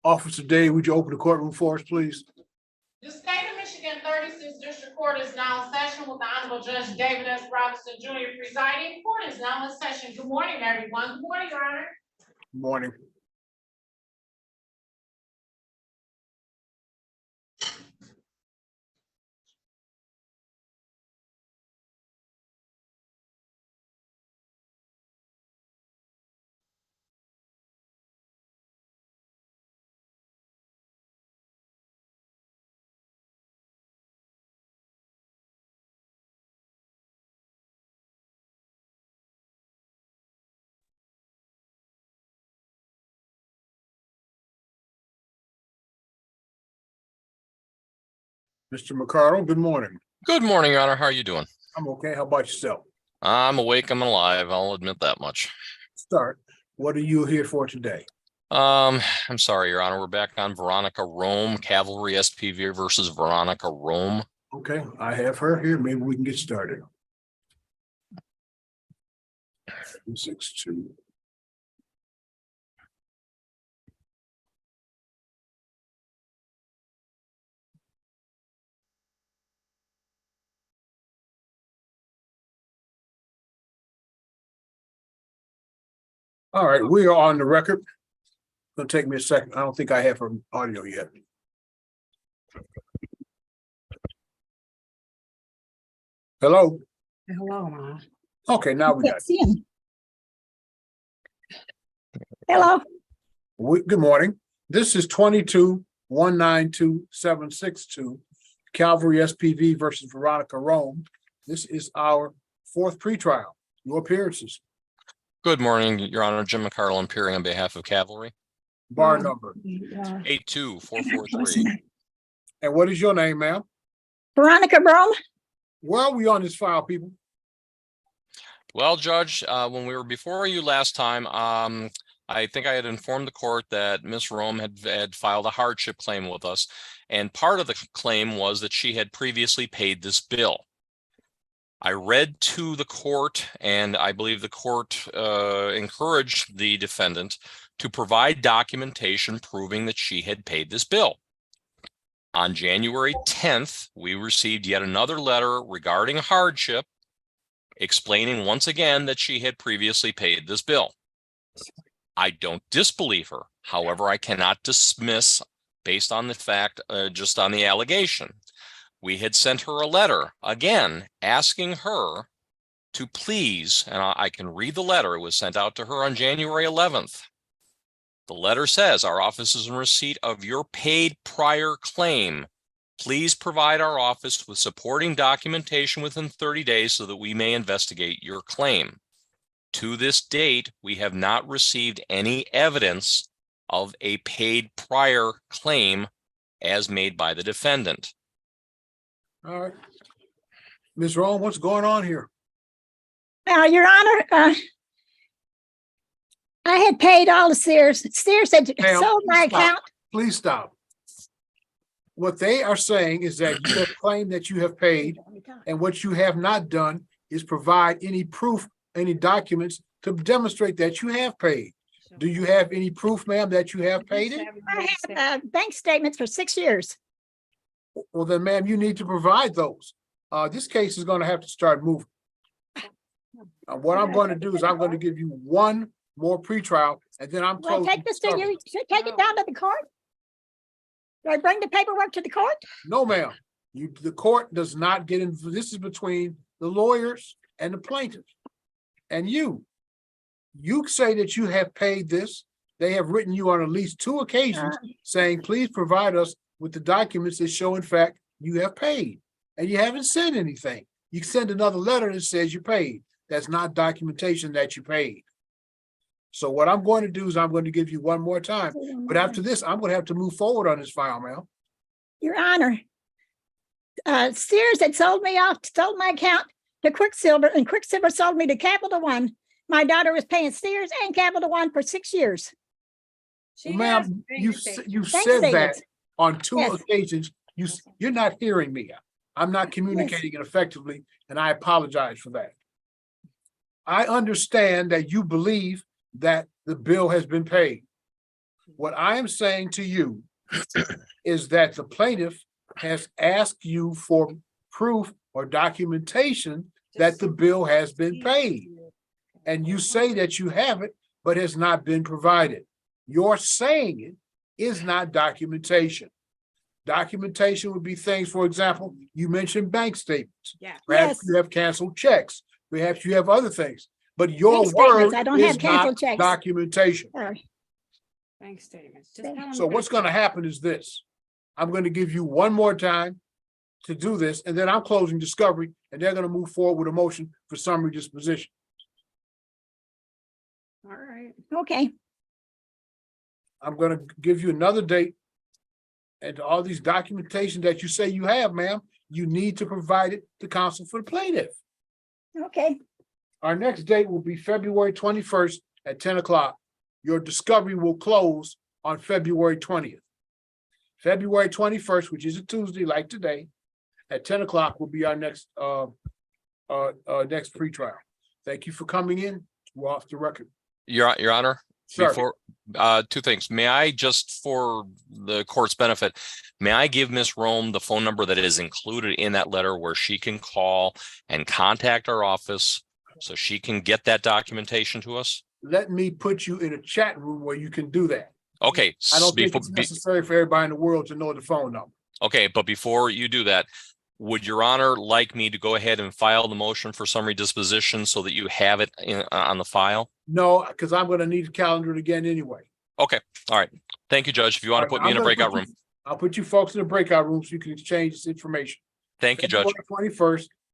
Officer Dave, would you open the courtroom for us, please? The state of Michigan 36th District Court is now in session with the Honorable Judge David S. Robinson Jr. presiding. Court is now in session. Good morning, everyone. Good morning, Your Honor. Good morning. Mr. McCardle, good morning. Good morning, Your Honor. How are you doing? I'm okay. How about yourself? I'm awake. I'm alive. I'll admit that much. Start. What are you here for today? I'm sorry, Your Honor. We're back on Veronica Rome, Cavalry SPV versus Veronica Rome. Okay, I have her here. Maybe we can get started. 6-2. All right, we are on the record. It's gonna take me a second. I don't think I have her audio yet. Hello? Hello, Mom. Okay, now we got it. See him. Hello. Good morning. This is 22-192-762 Cavalry SPV versus Veronica Rome. This is our fourth pretrial. Your appearances. Good morning, Your Honor. Jim McCardle appearing on behalf of Cavalry. Bar number. 82443. And what is your name, ma'am? Veronica Rome. Where are we on this file, people? Well, Judge, when we were before you last time, I think I had informed the court that Miss Rome had filed a hardship claim with us. And part of the claim was that she had previously paid this bill. I read to the court, and I believe the court encouraged the defendant to provide documentation proving that she had paid this bill. On January 10th, we received yet another letter regarding hardship, explaining once again that she had previously paid this bill. I don't disbelieve her. However, I cannot dismiss based on the fact, just on the allegation. We had sent her a letter, again, asking her to please, and I can read the letter. It was sent out to her on January 11th. The letter says, our office is in receipt of your paid prior claim. Please provide our office with supporting documentation within 30 days so that we may investigate your claim. To this date, we have not received any evidence of a paid prior claim as made by the defendant. All right. Ms. Rome, what's going on here? Your Honor, I had paid all the Sears. Sears had sold my account. Please stop. What they are saying is that you have claimed that you have paid, and what you have not done is provide any proof, any documents to demonstrate that you have paid. Do you have any proof, ma'am, that you have paid it? I have bank statements for 6 years. Well, then, ma'am, you need to provide those. This case is going to have to start moving. What I'm going to do is I'm going to give you one more pretrial, and then I'm Well, take this to you. Take it down to the court. Do I bring the paperwork to the court? No, ma'am. The court does not get in. This is between the lawyers and the plaintiff. And you say that you have paid this. They have written you on at least 2 occasions saying, please provide us with the documents that show, in fact, you have paid. And you haven't sent anything. You send another letter that says you paid. That's not documentation that you paid. So what I'm going to do is I'm going to give you one more time. But after this, I'm going to have to move forward on this file, ma'am. Your Honor, Sears had sold my account to Quicksilver, and Quicksilver sold me to Capital One. My daughter was paying Sears and Capital One for 6 years. Well, ma'am, you said that on 2 occasions. You're not hearing me. I'm not communicating it effectively, and I apologize for that. I understand that you believe that the bill has been paid. What I am saying to you is that the plaintiff has asked you for proof or documentation that the bill has been paid. And you say that you have it, but has not been provided. Your saying it is not documentation. Documentation would be things, for example, you mentioned bank statements. Yeah. Perhaps Yes. you have canceled checks. Perhaps you have other things, but your Bank statements, word I don't have is canceled not checks. documentation. Sorry. Bank statements. Just tell 'em So what's good. gonna happen is this. I'm gonna give you one more time to do this, and then I'm closing discovery, and they're gonna move forward with a motion for summary disposition. All right. Okay, I'm gonna give you another date. And all these documentation that you say you have, ma'am, you need to provide it to counsel for the plaintiff. okay. Our next date will be February 21st at 10 o'clock. Your discovery will close on February 20th. February 21st, which is a Tuesday like today, at 10 o'clock will be our next next pretrial. Thank you for coming in. We're off the record. Your Honor, Sir, before, two things. May I, just for the court's benefit, may I give Ms. Rome the phone number that is included in that letter where she can call and contact our office so she can get that documentation to us? let me put you in a chat room where you can do that. Okay. I don't think before- it's necessary for everybody in the world to know the phone number. Okay, but before you do that, would Your Honor like me to go ahead and file the motion for summary disposition so that you have it on the file? No, because I'm gonna need to calendar it again anyway. Okay, all right. Thank you, Judge. If you want to put me in a breakout room. I'll put you folks in a breakout room so you can exchange this information. Thank you, Judge.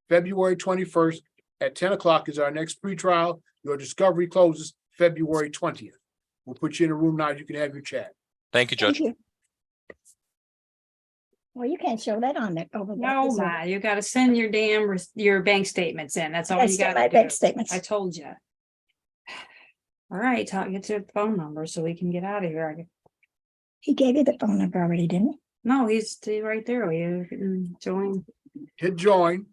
February 21st at 10 o'clock is our next pretrial. Your discovery closes February 20th. We'll put you in a room now. You can have your chat. Thank you, Thank Judge. you. Well, you can't show that on that over there. No, is it? Ma, you gotta send your damn, your bank statements in. That's all That's you still my gotta bank do. statements. I told you. All right, get your phone number so we can get out of here. He gave you the phone number already, didn't he? No, he's right there. You can join. Hit join.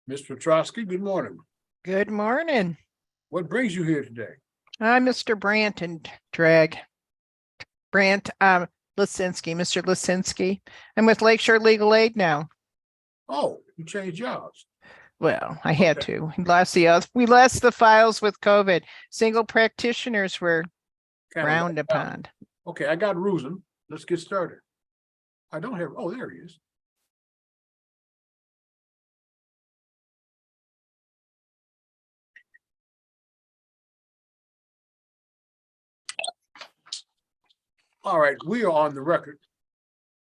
Ms. Petrosky, good morning. Good morning. What brings you here today? I'm Mr. Brandt and Brandt, Lisinski, Mr. Lisinski. I'm with Lakeshore Legal Aid now. Oh, you changed jobs. Well, I had Okay. to. We lost the files with COVID. Single practitioners were Kinda frowned left out. upon. Okay, I got Rusen. Let's get started. I don't have, oh, there he is. All right, we are on the record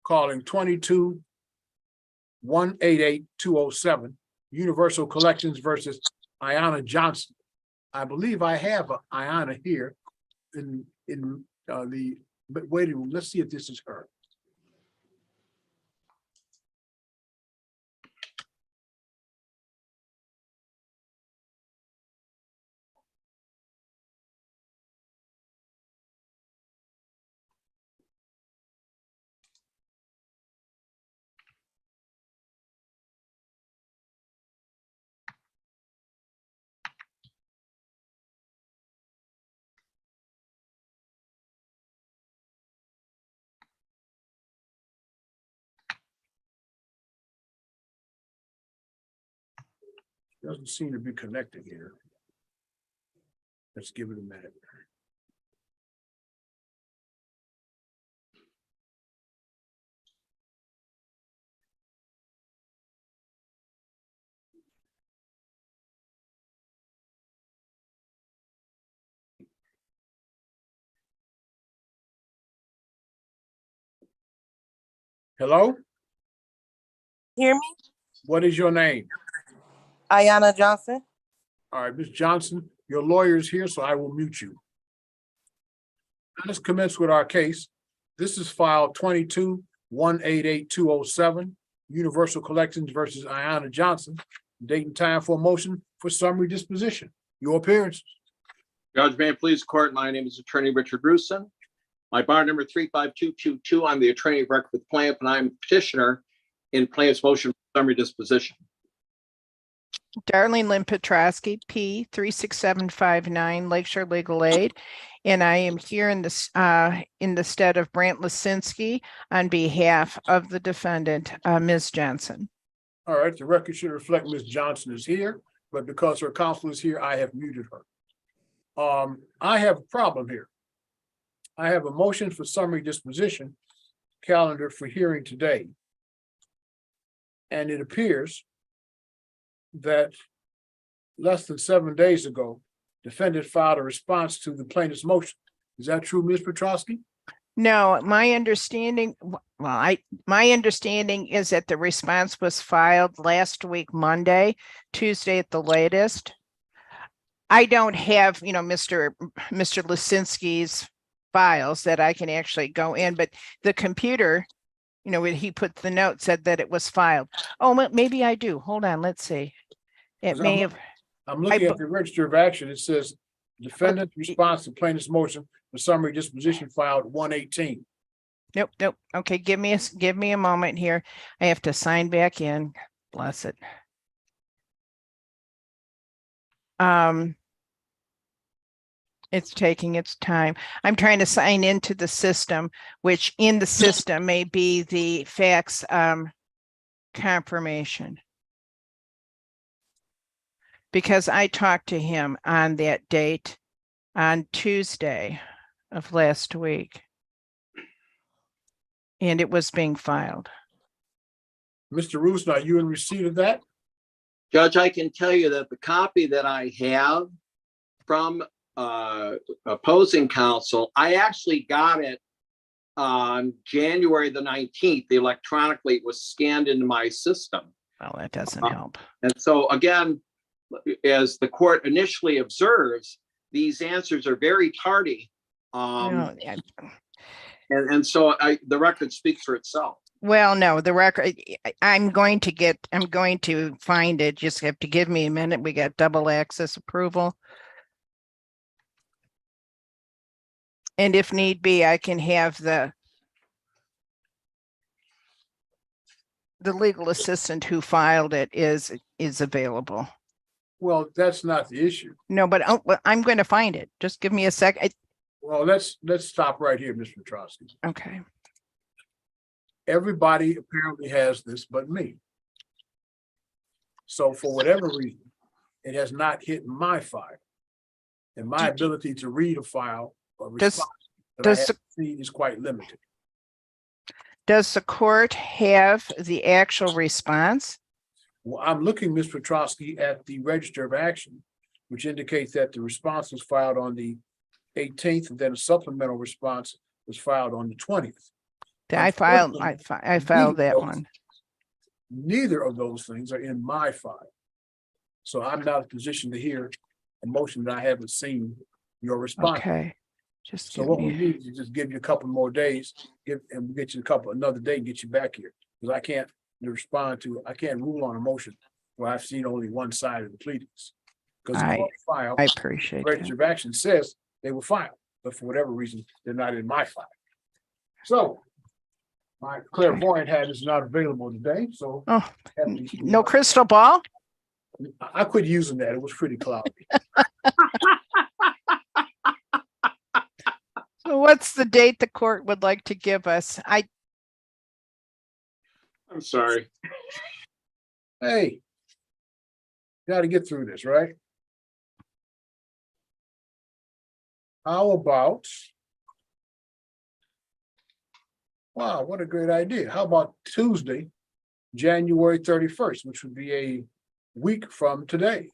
calling 22-188-207 Universal Collections versus Ayanna Johnson. I believe I have Ayanna here in the waiting room. Let's see if this is her. Doesn't seem to be connected here. Let's give it a minute. Hello? Hear me? What is your name? Ayanna Johnson. All right, Ms. Johnson, your lawyer is here, so I will mute you. Let's commence with our case. This is file 22-188-207, Universal Collections versus Ayanna Johnson. Date and time for a motion for summary disposition. Your appearance. Judge, may it please the court, my name is Attorney Richard Gruson. My bar number 35222, I'm the attorney of record with plaintiff, and I'm petitioner in plaintiff's motion for summary disposition. Darlene Lynn Petrosky, P 36759, Lakeshore Legal Aid. And I am here in the stead of Brant Lisinski on behalf of the defendant, Ms. Johnson. All right, the record should reflect Ms. Johnson is here, but because her counsel is here, I have muted her. I have a problem here. I have a motion for summary disposition calendar for hearing today. And it appears that less than 7 days ago, defendant filed a response to the plaintiff's motion. Is that true, Ms. Petrosky? No, my understanding, my understanding is that the response was filed last week, Monday, Tuesday at the latest. I don't have, Mr. Lisinski's files that I can actually go in, but the computer, when he put the note, said that it was filed. Oh, maybe I do. Hold on, let's see. It may have. I'm looking at the register of action. It says defendant's response to plaintiff's motion for summary disposition filed 118. Nope. Okay, give me a moment here. I have to sign back in. Bless it. It's taking its time. I'm trying to sign into the system, which in the system may be the fax confirmation. Because I talked to him on that date on Tuesday of last week. And it was being filed. Mr. Roos, are you in receipt of that? Judge, I can tell you that the copy that I have from opposing counsel, I actually got it on January the 19th. Electronically, it was scanned into my system. Well, that doesn't help. And so again, as the court initially observes, these answers are very tardy. And so the record speaks for itself. Well, no, the record, I'm going to find it. Just have to give me a minute. We got double access approval. And if need be, I can have the legal assistant who filed it is available. Well, that's not the issue. No, but I'm going to find it. Just give me a second. Well, let's stop right here, Mr. Petrosky. Okay. Everybody apparently has this but me. So for whatever reason, it has not hit my file. And my ability to read a file or response that I have seen is quite limited. Does the court have the actual response? Well, I'm looking, Ms. Petrosky, at the register of action, which indicates that the response was filed on the 18th, and then a supplemental response was filed on the 20th. I filed that one. Neither of those things are in my file. So I'm not in a position to hear a motion that I haven't seen your response. Okay. Just So give what we me, need is just give you a couple more days, and get you another day and get you back here. Because I can't I can't rule on a motion where I've seen only one side of the pleadings. Because the court file, I appreciate that. register of action says they were filed, but for whatever reason, they're not in my file. So my clairvoyant hat is not available today, so. Oh, have to- no crystal ball? I quit using that. It was pretty cloudy. So what's the date the court would like to give us? I'm sorry. Hey. Got to get through this, right? How about? Wow, what a great idea. How about Tuesday, January 31st, which would be a week from today?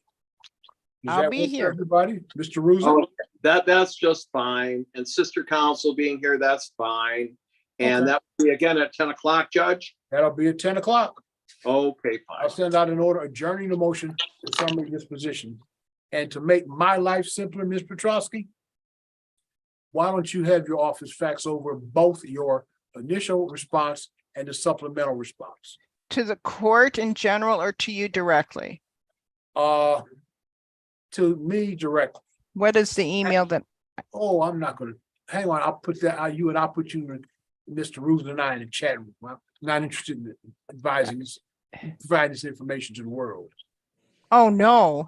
Does I'll that be work for here. Everybody, Mr. Russo? Oh, that's just fine. And sister council being here, that's fine. And Okay. that will be again at 10 o'clock, Judge? That'll be at 10 o'clock. Okay, I'll fine. send out an order adjourning the motion to summary disposition. And to make my life simpler, Ms. Petrosky, why don't you have your office fax over both your initial response and the supplemental response? To the court in general or to you directly? To me directly. What is the email that, Oh, I'm not gonna, hang on, I'll put that, I'll put you and Mr. Ruth and I in the chat room. I'm not interested in advising this, providing this information to the world. oh, no.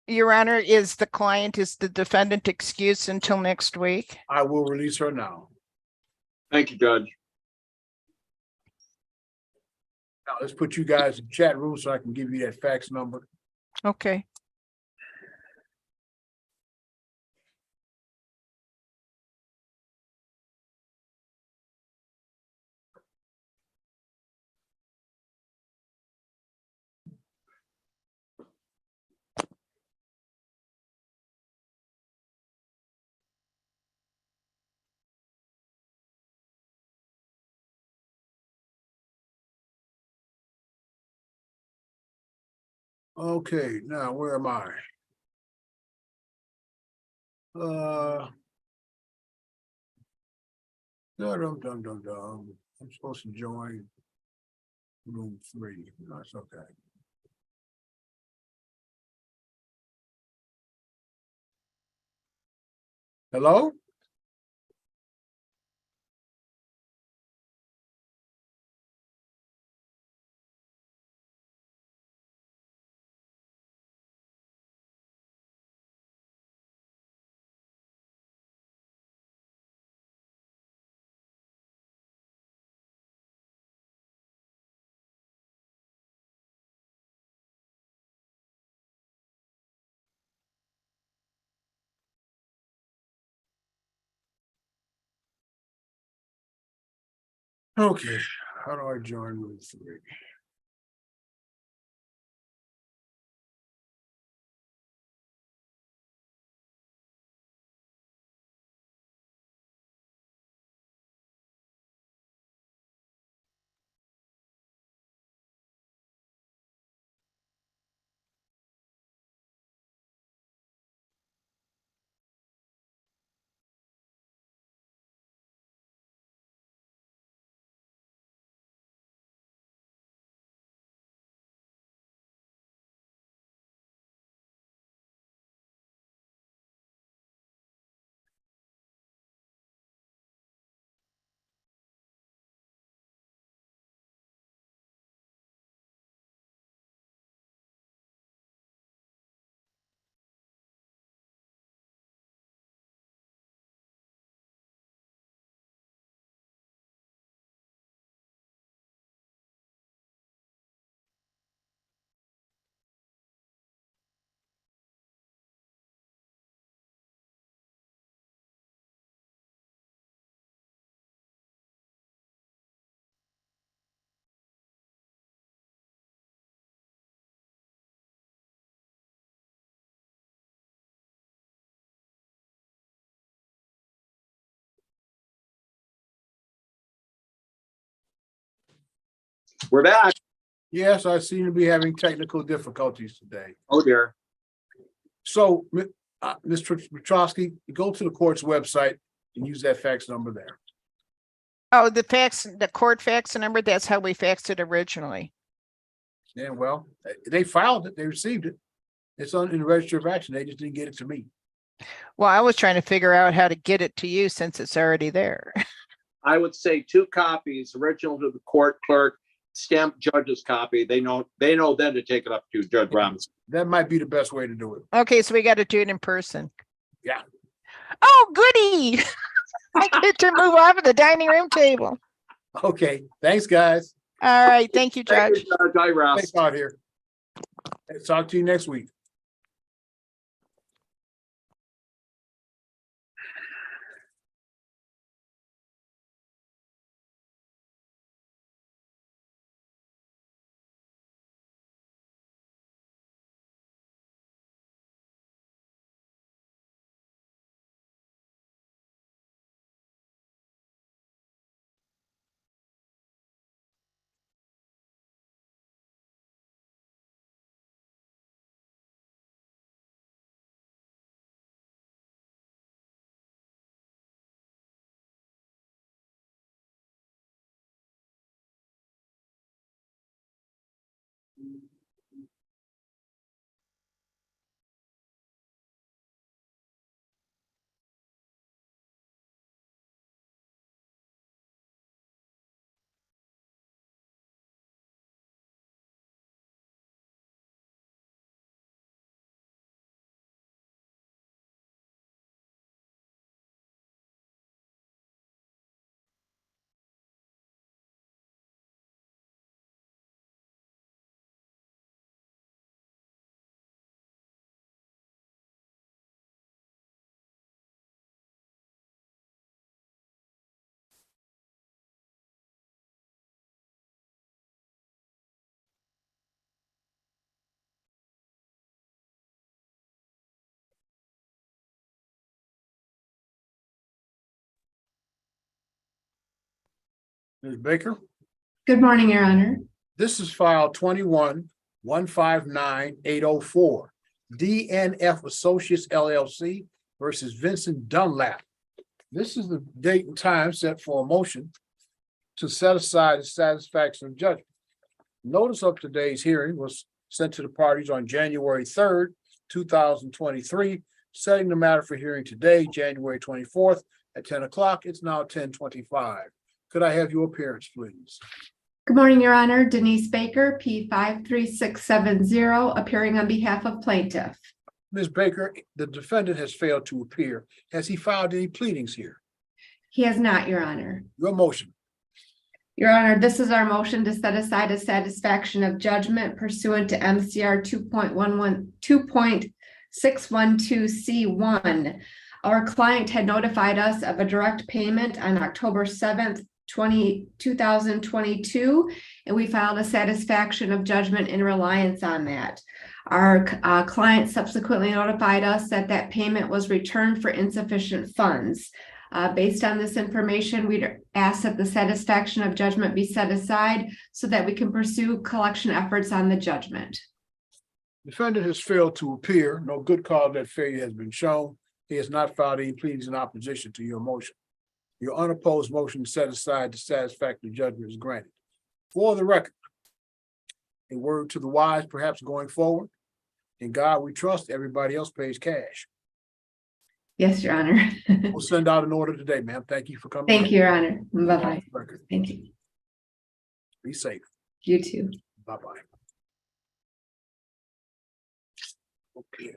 Your Honor, is the defendant excused until next week? I will release her now. Thank you, Judge. Now, let's put you guys in the chat room so I can give you that fax number. Okay. Okay, now where am I? Dum. I'm supposed to join room 3. That's okay. Hello? Okay, how do I join room 3? We're back. Yes, I seem to be having technical difficulties today. Oh dear. So, Mr. Petrosky, go to the court's website and use that fax number there. Oh, the court fax number, that's how we faxed it originally. Yeah, well, they filed it, they received it. It's in the register of action. They just didn't get it to me. Well, I was trying to figure out how to get it to you since it's already there. I would say 2 copies, original to the court clerk, stamped judge's copy. They know then to take it up to Judge Robinson. That might be the best way to do it. Okay, so we got to do it in person. Yeah. Oh, goody. I get to move off of the dining room table. Okay, thanks, guys. All right, thank you, Thank Judge. you, Judge. I rest. Thanks out here. Talk to you next week. Ms. Baker, Good morning, Your Honor. this is file 21-159-804, DNF Associates LLC versus Vincent Dunlap. This is the date and time set for a motion to set aside the satisfaction of judgment. Notice of today's hearing was sent to the parties on January 3rd, 2023, setting the matter for hearing today, January 24th at 10 o'clock. It's now 10:25. Could I have your appearance, please? Good morning, Your Honor. Denise Baker, P 53670, appearing on behalf of plaintiff. Ms. Baker, the defendant has failed to appear. Has he filed any pleadings here? He has not, Your Honor. Your motion. Your Honor, this is our motion to set aside a satisfaction of judgment pursuant to MCR 2.612C1. Our client had notified us of a direct payment on October 7th, 2022, and we filed a satisfaction of judgment in reliance on that. Our client subsequently notified us that that payment was returned for insufficient funds. Based on this information, we'd ask that the satisfaction of judgment be set aside so that we can pursue collection efforts on the judgment. Defendant has failed to appear. No good cause of that failure has been shown. He has not filed any pleadings in opposition to your motion. Your unopposed motion to set aside the satisfactory judgment is granted. For the record, a word to the wise, perhaps going forward. In God we trust, everybody else pays cash. Yes, Your Honor. We'll send out an order today, ma'am. Thank you for coming. Thank you, Your Honor. Bye-bye. Record. Thank you. Be safe. You too. Bye-bye. Okay.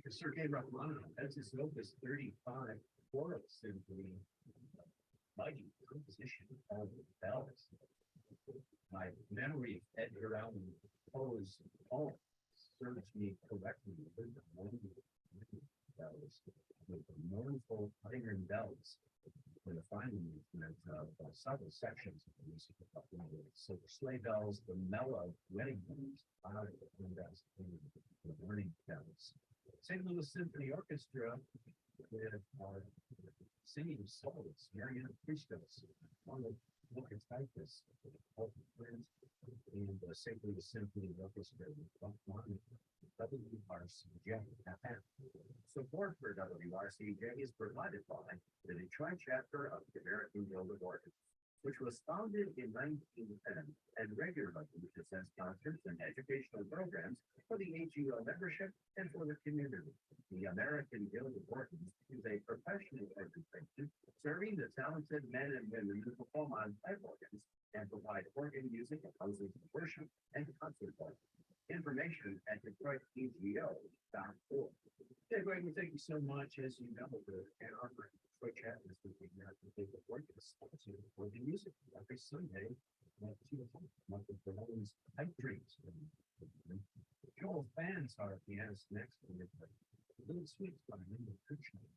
Sergei Rachmaninoff, that's his opus 35 choral symphony. Mighty composition of bells. My memory of Edgar Allan Poe's poem serves me correctly with the bells, with the mournful iron bells, for the final movement of several sections of the music of so the sleigh bells, the mellow wedding bells, the morning bells. St. Louis Symphony Orchestra with singing solos, Mariana Christos, one of Lucas Titus, and the St. Louis Symphony Orchestra with WRCJ. Support for WRCJ is provided by the Detroit chapter of the American Guild of Orchids, which was founded in 1910 and regularly presents concerts and educational programs for the AGO membership and for the community. The American Guild of Orchids is a professional organization serving the talented men and women who perform on pipe organs and provide organ music at houses of worship and concert halls. Information at DetroitAGO.org. Okay, Greg, thank you so much. As you know, the Ann Arbor Detroit chapter is with the American Guild of Orchids for the music every Sunday at 2 o'clock. Michael Bernoulli's Pipe Dreams. Joel fans are pianist next with Little Sweets by Linda Kirchner.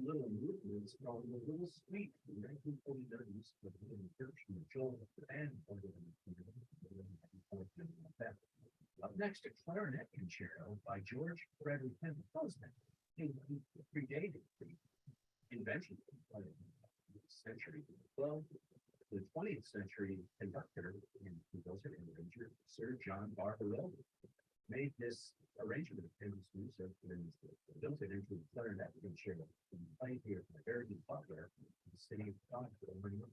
Little movements called the Little Suite in 1949's the church in Joel and up next, a clarinet concerto by George Frederick Handel. He predated the invention of the century. Well, the 20th century conductor and composer and arranger Sir John Barbarella made this arrangement of Handel's music and built it into a clarinet concerto and played here by Harry Butler in the city of Concord.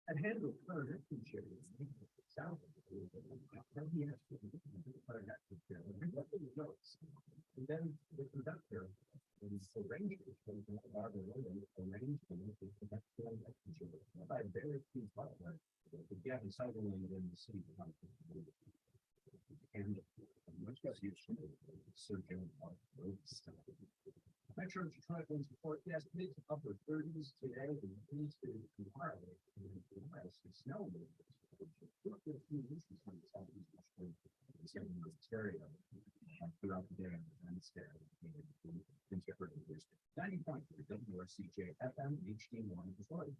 And handle current insurance. South. And he has to. And then the conductor. Is arranged. By very few partners. Get cycling in the city. And much less useful. Surgeon. Metro Detroit forecast mid to upper thirties today, and east to tomorrow. West is snow. Ontario. Throughout the day and instead. 90.3 WRCJ FM HD1 Detroit.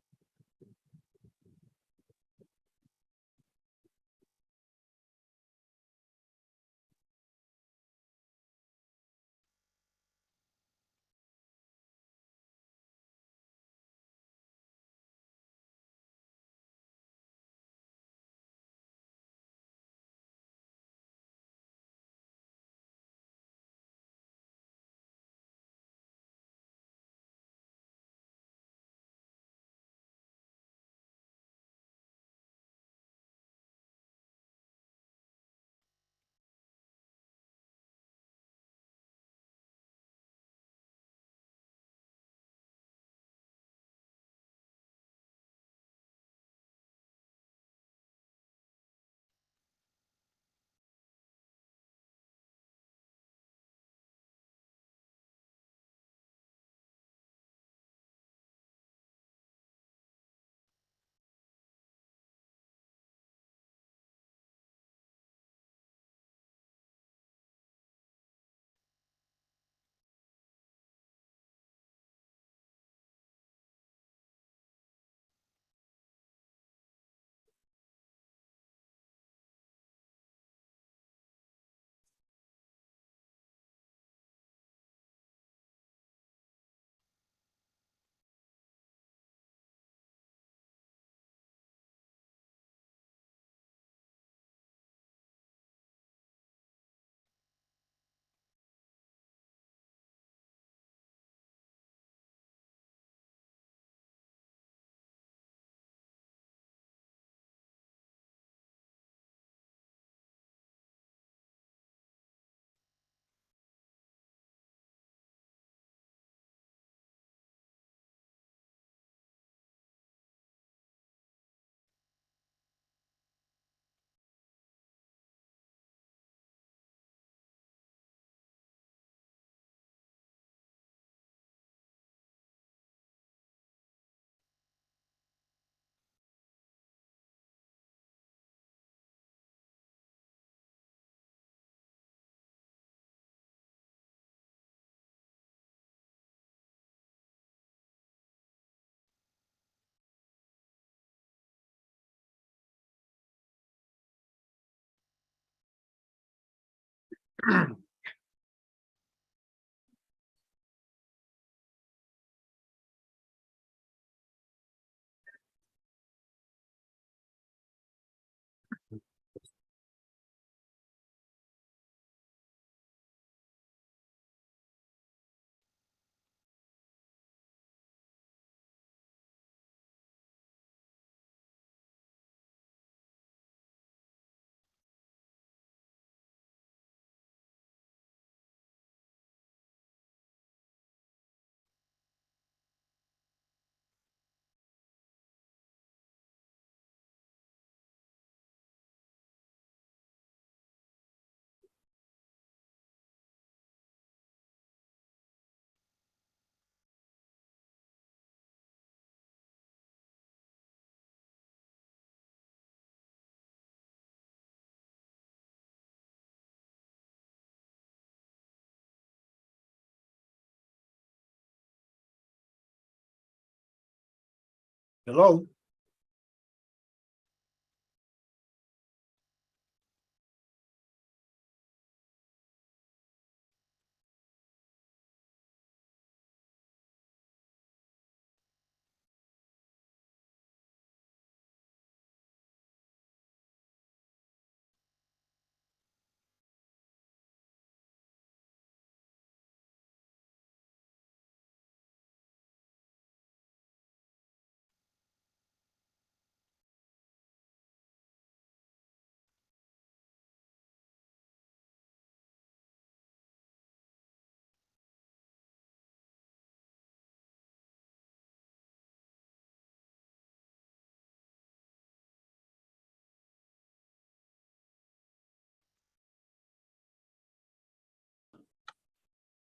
Hello?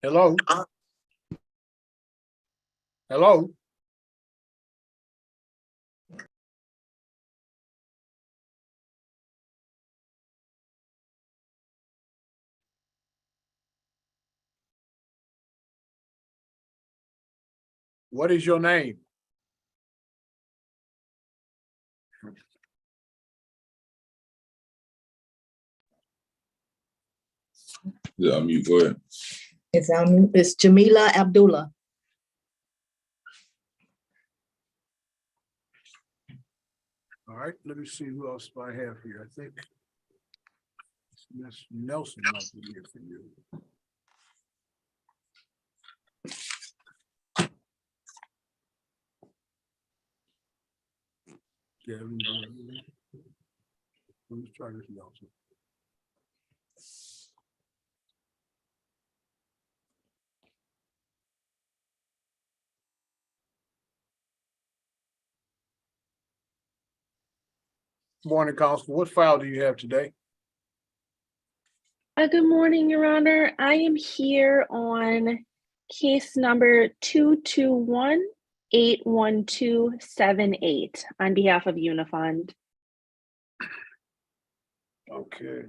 Hello? Hello? What is your name? Yeah, I mean, go ahead. It's Jamila Abdullah. All right, let me see who else I have here. I think Miss Nelson might be here for you. Gavin, let's try this Nelson. Morning, Constable. What file do you have today? Good morning, Your Honor. I am here on case number 221-81278 on behalf of Unifund. Okay.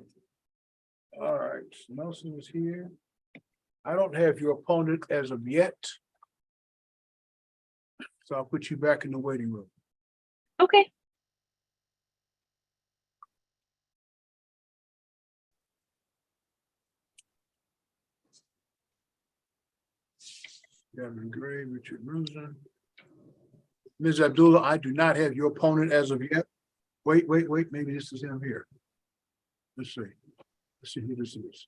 All right, Nelson is here. I don't have your opponent as of yet. So I'll put you back in the waiting room. Okay. Gavin Gray, Richard Rusen. Ms. Abdullah, I do not have your opponent as of yet. Wait, maybe this is him here. Let's see. Let's see who this is.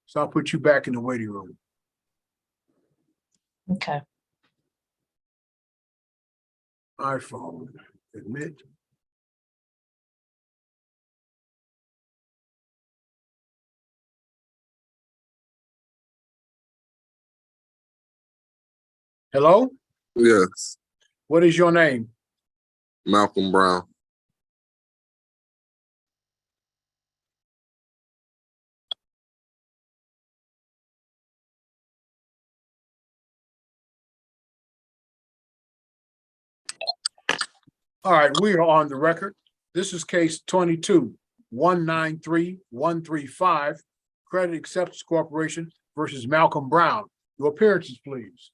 So I'll put you back in the waiting room. Okay. iPhone, admit. Hello? Yes, What is your name? Malcolm Brown. All right, we are on the record. This is case 22-193-135, Credit Acceptance Corporation versus Malcolm Brown. Your appearances, please.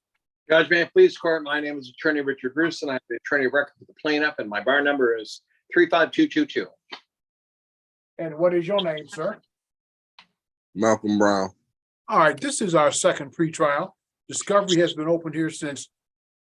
Judge, may I please court? My name is Attorney Richard Bruce, and I'm the attorney of record for the plaintiff, and my bar number is 35222. And what is your name, sir? Malcolm Brown. All right, this is our second pretrial. Discovery has been opened here since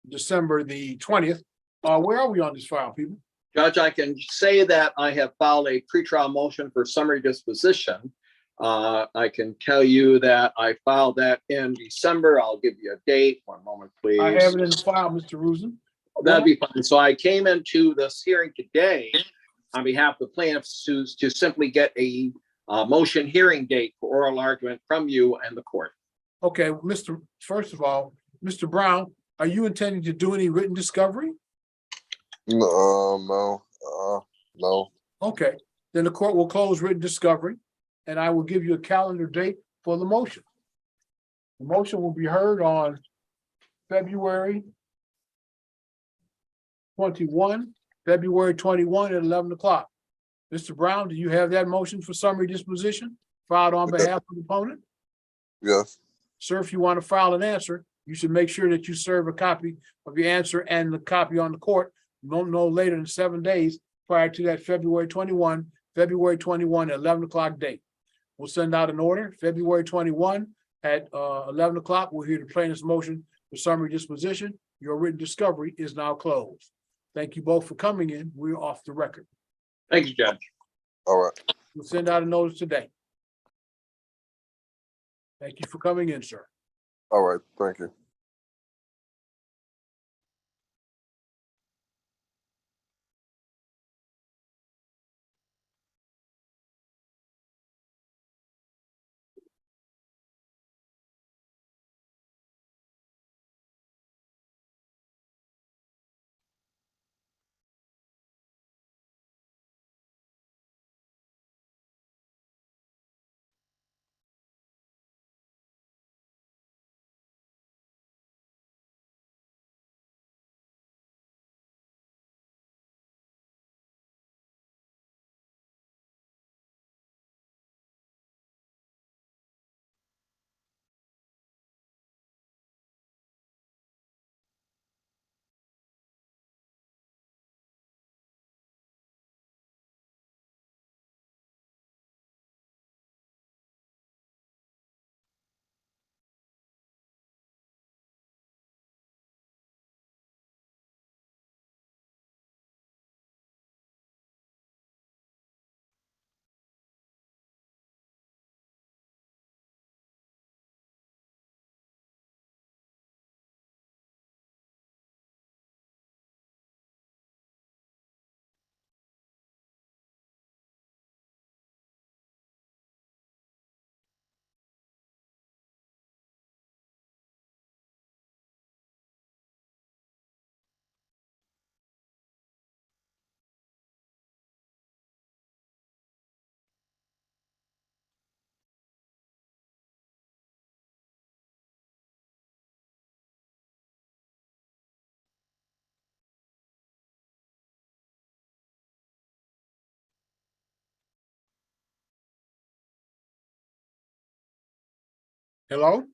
December the 20th. Where are we on this file, people? Judge, I can say that I have filed a pretrial motion for summary disposition. I can tell you that I filed that in December. I'll give you a date. One moment, please. I have it in the file, Mr. Rusen. That'd be fine. So I came into this hearing today on behalf of the plaintiffs to simply get a motion hearing date for oral argument from you and the court. Okay, first of all, Mr. Brown, are you intending to do any written discovery? No. No. Okay, then the court will close written discovery and I will give you a calendar date for the motion. The motion will be heard on February 21 at 11 o'clock. Mr. Brown, do you have that motion for summary disposition filed on behalf of the opponent? Yes. Sir, if you want to file an answer, you should make sure that you serve a copy of your answer and the copy on the court no later than 7 days prior to that February 21 at 11 o'clock date. We'll send out an order, February 21 at 11 o'clock. We'll hear the plaintiff's motion for summary disposition. Your written discovery is now closed. Thank you both for coming in. We're off the record. Thank you, Judge. All right. We'll send out a notice today. Thank you for coming in, sir. All right. Thank you. Hello?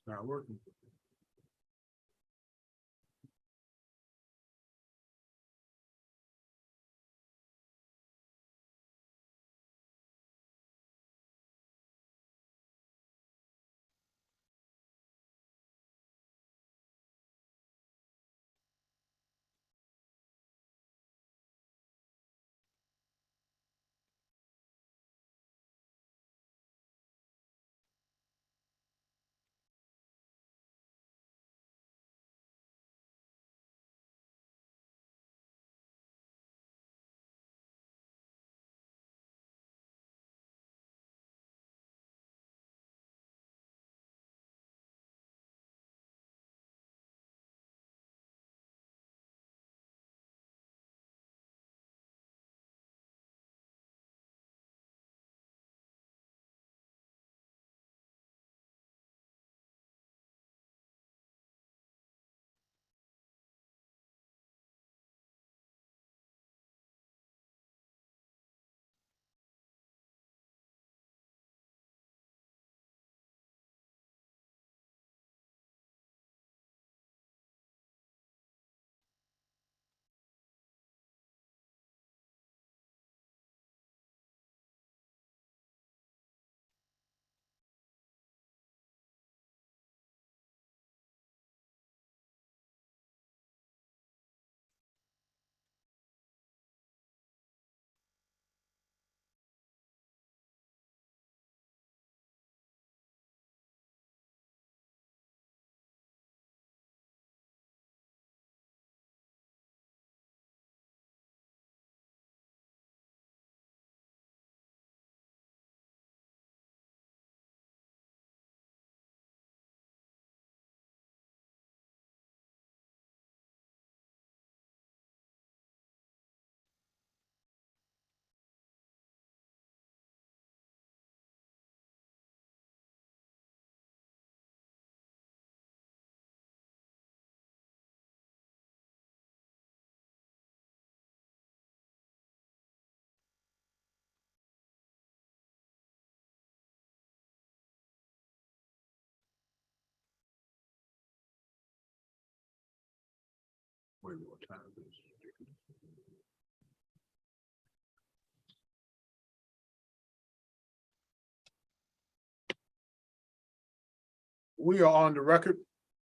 Not working. Wait, what time is it? We are on the record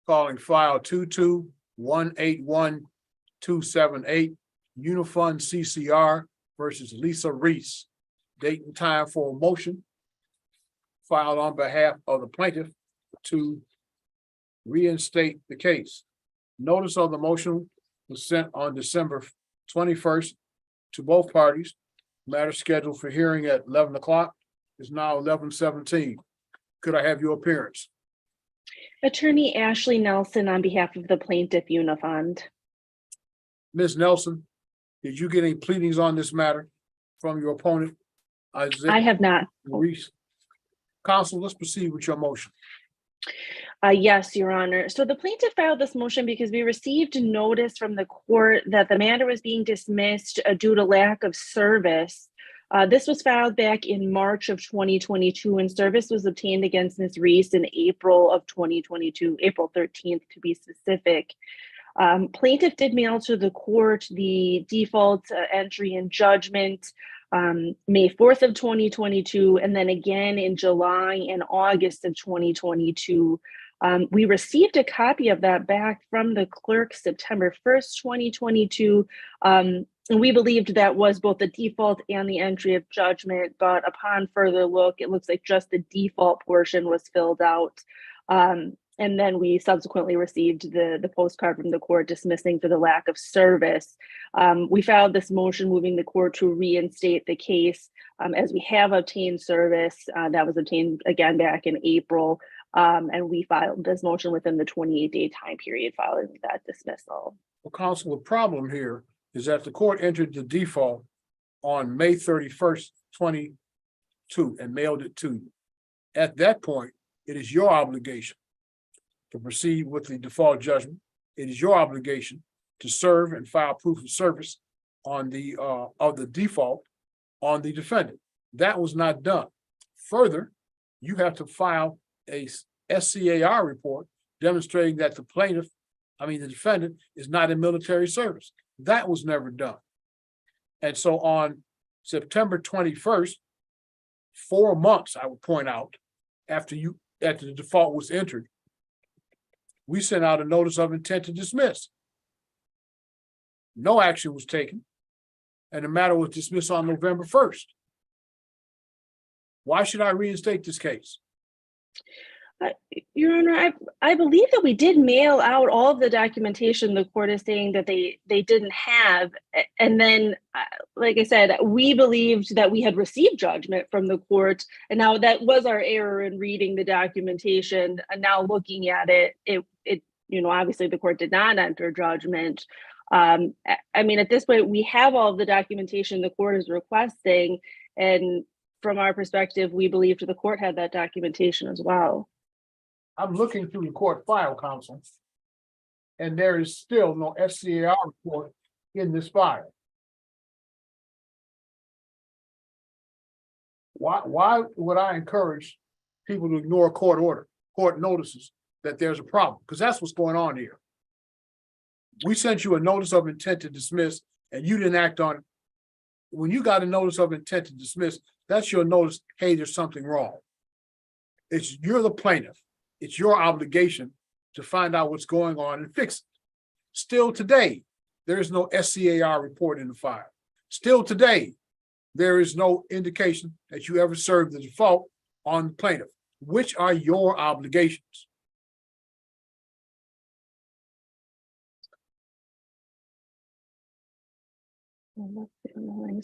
calling file 22-181-278 Unifund CCR versus Lisa Reese. Date and time for a motion filed on behalf of the plaintiff to reinstate the case. Notice of the motion was sent on December 21st to both parties. Matter scheduled for hearing at 11 o'clock is now 11:17. Could I have your appearance? Attorney Ashley Nelson on behalf of the plaintiff Unifund. Ms. Nelson, did you get any pleadings on this matter from your opponent? I have not. Reese. Counsel, let's proceed with your motion. Yes, Your Honor. So the plaintiff filed this motion because we received notice from the court that the matter was being dismissed due to lack of service. This was filed back in March of 2022, and service was obtained against Ms. Reese in April of 2022, April 13th to be specific. Plaintiff did mail to the court the default entry and judgment May 4th of 2022, and then again in July and August of 2022. We received a copy of that back from the clerk September 1st, 2022. And we believed that was both the default and the entry of judgment, but upon further look, it looks like just the default portion was filled out. And then we subsequently received the postcard from the court dismissing for the lack of service. We filed this motion moving the court to reinstate the case as we have obtained service. That was obtained again back in April. And we filed this motion within the 28-day time period following that dismissal. Well, counsel, the problem here is that the court entered the default on May 31st, 22 and mailed it to you. At that point, it is your obligation to proceed with the default judgment. It is your obligation to serve and file proof of service on the of the default on the defendant. That was not done. Further, you have to file a SCAR report demonstrating that the defendant is not in military service. That was never done. And so on September 21st, 4 months, I would point out, after the default was entered, we sent out a notice of intent to dismiss. No action was taken, and the matter was dismissed on November 1st. Why should I reinstate this case? Your Honor, I believe that we did mail out all of the documentation the court is saying that they didn't have. And then, like I said, we believed that we had received judgment from the court. And now that was our error in reading the documentation. And now looking at it, obviously the court did not enter judgment. I mean, at this point, we have all of the documentation the court is requesting. And from our perspective, we believed the court had that documentation as well. I'm looking through the court file, counsel, and there is still no SCAR report in this file. Why would I encourage people to ignore court notices that there's a problem? Because that's what's going on here. We sent you a notice of intent to dismiss, and you didn't act on it. When you got a notice of intent to dismiss, that's your notice, hey, there's something wrong. You're the plaintiff. It's your obligation to find out what's going on and fix it. Still today, there is no SCAR report in the file. Still today, there is no indication that you ever served the default on the plaintiff. Which are your obligations?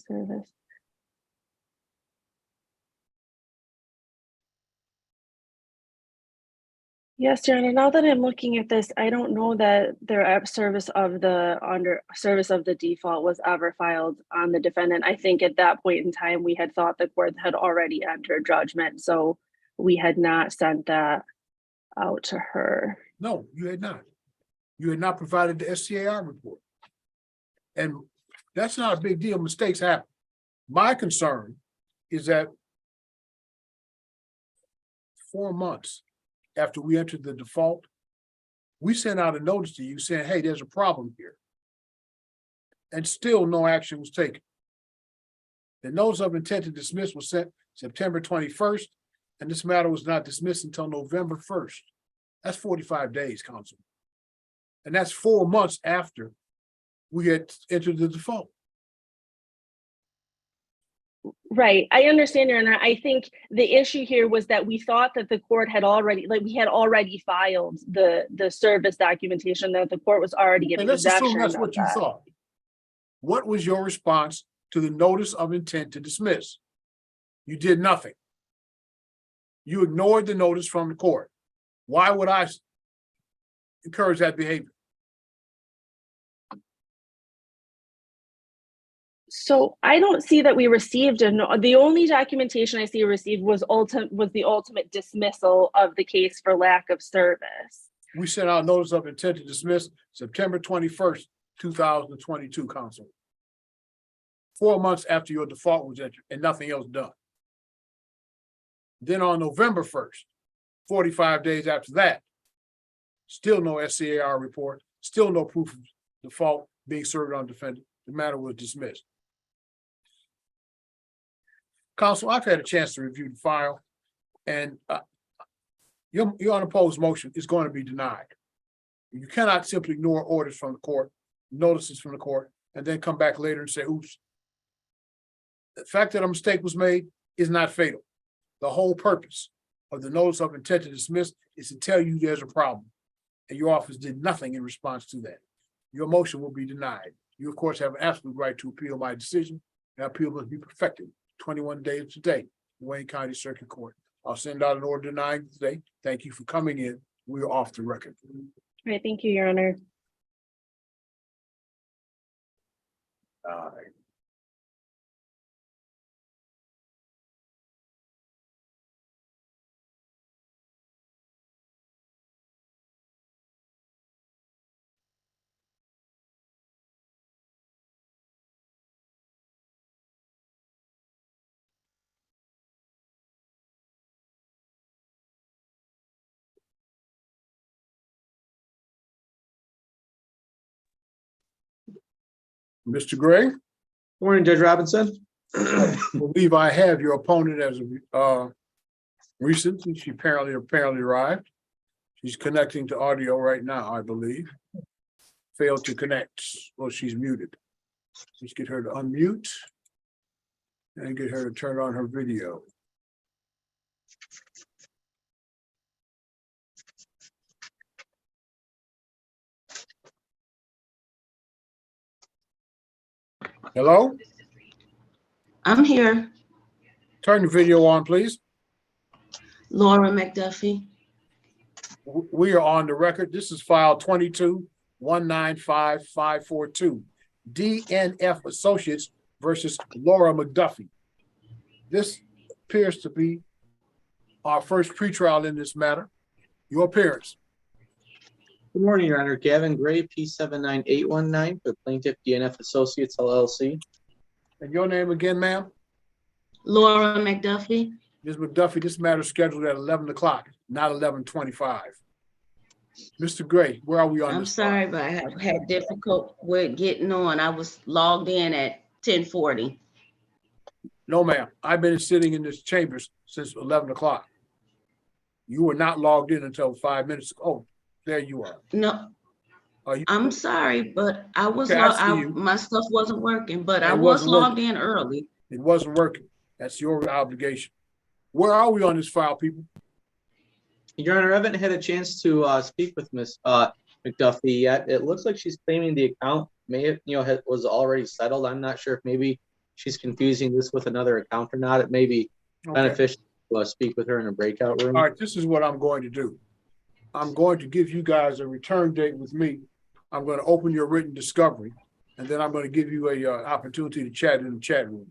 Service. Yes, Your Honor, now that I'm looking at this, I don't know that their service of the default was ever filed on the defendant. I think at that point in time, we had thought the court had already entered judgment, so we had not sent that out to her. No, you had not. You had not provided the SCAR report. And that's not a big deal. Mistakes happen. My concern is that 4 months after we entered the default, we sent out a notice to you saying, hey, there's a problem here. And still no action was taken. The notice of intent to dismiss was sent September 21st, and this matter was not dismissed until November 1st. That's 45 days, counsel. And that's 4 months after we had entered the default. Right. I understand, Your Honor. I think the issue here was that we thought that the court had already, we had already filed the service documentation, that the court was already in And let's assume possession that's of what you that. thought. What was your response to the notice of intent to dismiss? You did nothing. You ignored the notice from the court. Why would I encourage that behavior? So I don't see that we received the only documentation I see received was the ultimate dismissal of the case for lack of service. We sent out notice of intent to dismiss September 21st, 2022, counsel. 4 months after your default was entered and nothing else done. Then on November 1st, 45 days after that, still no SCAR report, still no proof of default being served on defendant. The matter was dismissed. Counsel, I've had a chance to review the file, and your unopposed motion is going to be denied. You cannot simply ignore orders from the court, notices from the court, and then come back later and say, oops. The fact that a mistake was made is not fatal. The whole purpose of the notice of intent to dismiss is to tell you there's a problem, and your office did nothing in response to that. Your motion will be denied. You, of course, have an absolute right to appeal my decision. That appeal must be perfected 21 days today, Wayne County Circuit Court. I'll send out an order denying today. Thank you for coming in. We're off the record. All right, thank you, Your Honor. All right. Mr. Gray, Morning, Judge Robinson. I believe I have your opponent as recent. She apparently arrived. She's connecting to audio right now, I believe. Failed to connect. Well, she's muted. Let's get her to unmute and get her to turn on her video. Hello? I'm here. Turn the video on, please. Laura McDuffie. We are on the record. This is file 22-195-542. DNF Associates versus Laura McDuffie. This appears to be our first pretrial in this matter. Your appearance. Good morning, Your Honor. Gavin Gray, P79819 for Plaintiff DNF Associates LLC. And your name again, ma'am? Laura McDuffie. Ms. McDuffie, this matter is scheduled at 11 o'clock, not 11:25. Mr. Gray, where are we on I'm this? sorry, but I have had difficult with getting on. I was logged in at 10:40. No, ma'am. I've been sitting in this chambers since 11 o'clock. You were not logged in until 5 minutes ago. Oh, there you are. No, You, I'm sorry, but I was okay, I see you. my stuff wasn't working, but I It was wasn't logged working. in early. It wasn't working. That's your obligation. Where are we on this file, people? Your Honor, I haven't had a chance to speak with Ms. McDuffie yet. It looks like she's claiming the account may have, was already settled. I'm not sure if maybe she's confusing this with another account or not. It may be beneficial to speak with her in a breakout room. All right, this is what I'm going to do. I'm going to give you guys a return date with me. I'm going to open your written discovery, and then I'm going to give you a opportunity to chat in the chat room.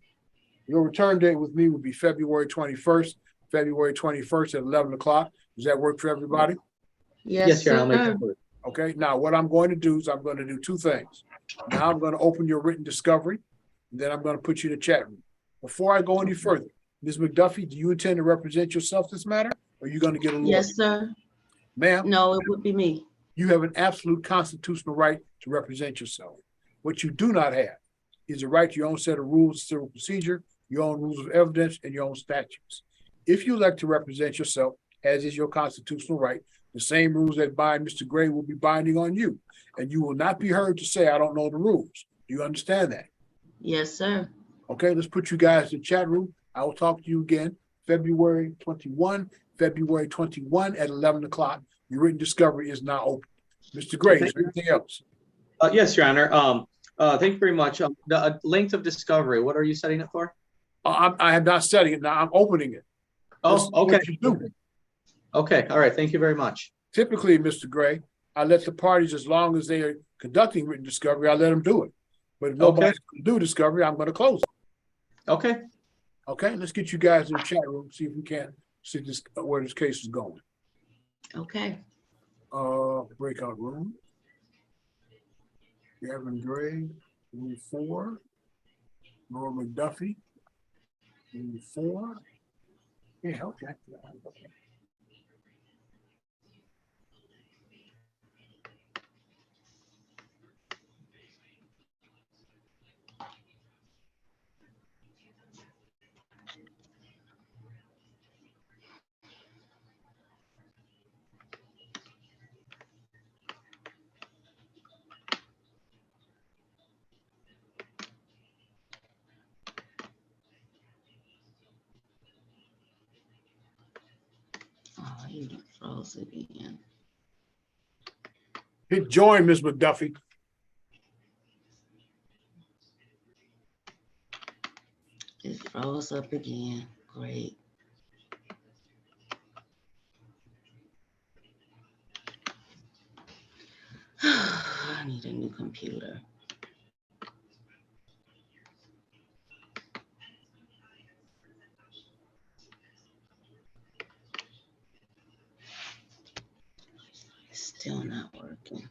Your return date with me will be February 21st, February 21st at 11 o'clock. Does that work for everybody? Yes, Your Honor. I'll make sir. that work. Okay, now what I'm going to do is I'm going to do two things. Now I'm going to open your written discovery, and then I'm going to put you in the chat room. Before I go any further, Ms. McDuffie, do you intend to represent yourself this matter, or are you going to get a lawyer? Yes, sir. Ma'am? No, it would be me. You have an absolute constitutional right to represent yourself. What you do not have is a right to your own set of rules of civil procedure, your own rules of evidence, and your own statutes. If you elect to represent yourself, as is your constitutional right, the same rules that bind Mr. Gray will be binding on you, and you will not be heard to say, I don't know the rules. Do you understand that? Yes, sir. Okay, let's put you guys in the chat room. I will talk to you again February 21 at 11 o'clock. Your written discovery is now open. Mr. Gray, is there anything else? Yes, Your Honor. Thank you very much. The length of discovery, what are you setting it for? I am not setting it now. I'm opening it. Oh, okay. What you do. Okay. All right. Thank you very much. Typically, Mr. Gray, I let the parties, as long as they are conducting written discovery, I let them do it. But if nobody's going to do discovery, I'm going to close it. Okay. Okay, let's get you guys in the chat room, see if we can see this where this case is going. Okay. Breakout room. Gavin Gray, room 4. Laura McDuffie, room 4. Yeah, okay. Okay. Oh, you froze again. Hit join, Ms. McDuffie. It froze up again. Great. I need a new computer. It's still not working.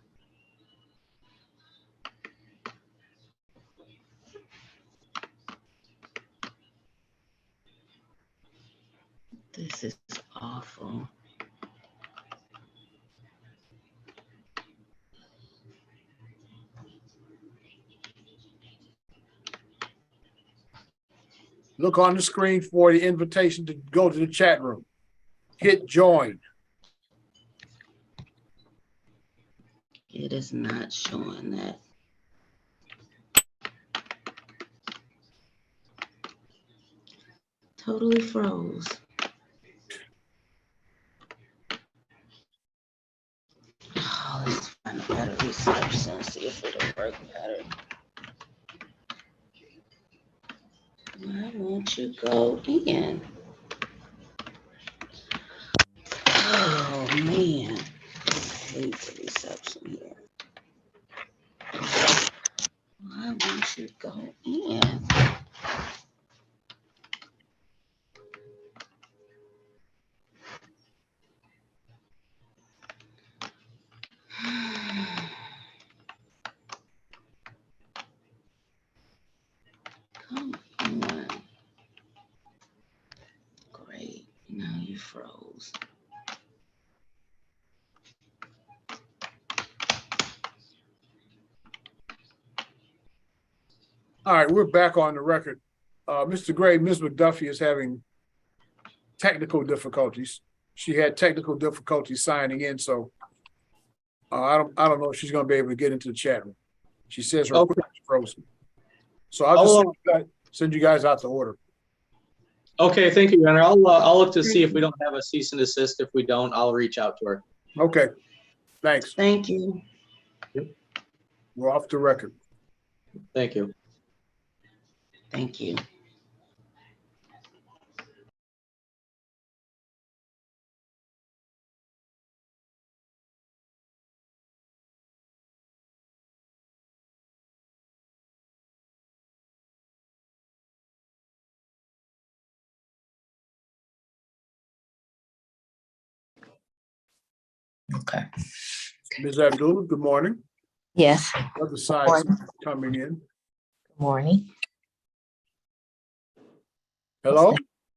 This is awful. Look on the screen for the invitation to go to the chat room. Hit join. It is not showing that. Totally froze. Oh, let's find a better reception and see if it'll work better. Why won't you go in? Oh man, I hate the reception here. Why won't you go in? Come on. Great. Now you froze. All right, we're back on the record. Mr. Gray, Ms. McDuffie is having technical difficulties. She had technical difficulties signing in, so I don't know if she's going to be able to get into the chat room. She says her equipment is frozen. So I'll just send you guys out the order. Okay, thank you, Your Honor. I'll look to see if we don't have a cease and desist. If we don't, I'll reach out to her. Okay, thanks. Thank you. We're off the record. Thank you. Thank you. Okay. Ms. Abdullah, good morning. Yes. Other side coming in. Good morning. Hello?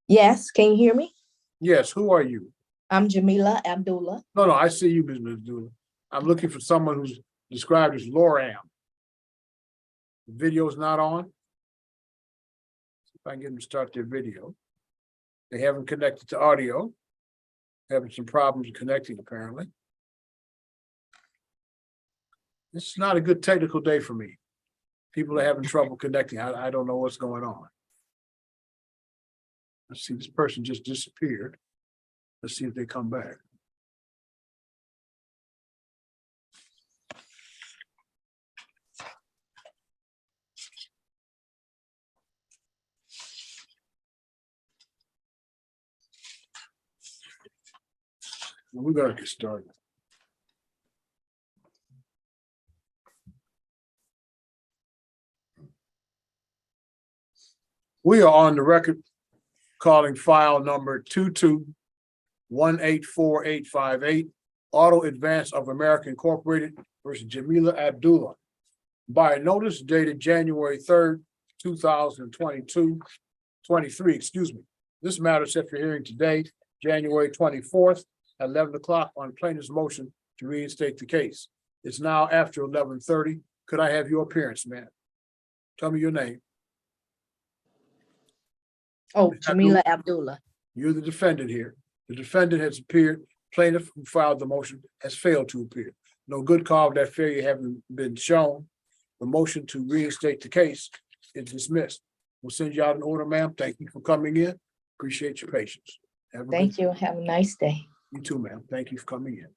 Yes, can you hear me? Yes, who are you? I'm Jamila Abdullah. No, I see you, Ms. Abdullah. I'm looking for someone who's described as Loram. The video's not on. See if I can get them to start their video. They haven't connected to audio. Having some problems connecting, apparently. This is not a good technical day for me. People are having trouble connecting. I don't know what's going on. Let's see, this person just disappeared. Let's see if they come back. We gotta get started. We are on the record calling file number 22-184858, Auto Advance of America Incorporated versus Jamila Abdullah. By a notice dated January 3rd, 2023, excuse me. This matter set for hearing today, January 24th at 11 o'clock on plaintiff's motion to reinstate the case. It's now after 11:30. Could I have your appearance, ma'am? Tell me your name. Oh, Jamila Abdullah. You're the defendant here. The defendant has appeared. Plaintiff who filed the motion has failed to appear. No good cause of that failure having been shown. The motion to reinstate the case is dismissed. We'll send you out an order, ma'am. Thank you for coming in. Appreciate your patience. Thank you. Have a nice day. You too, ma'am. Thank you for coming in.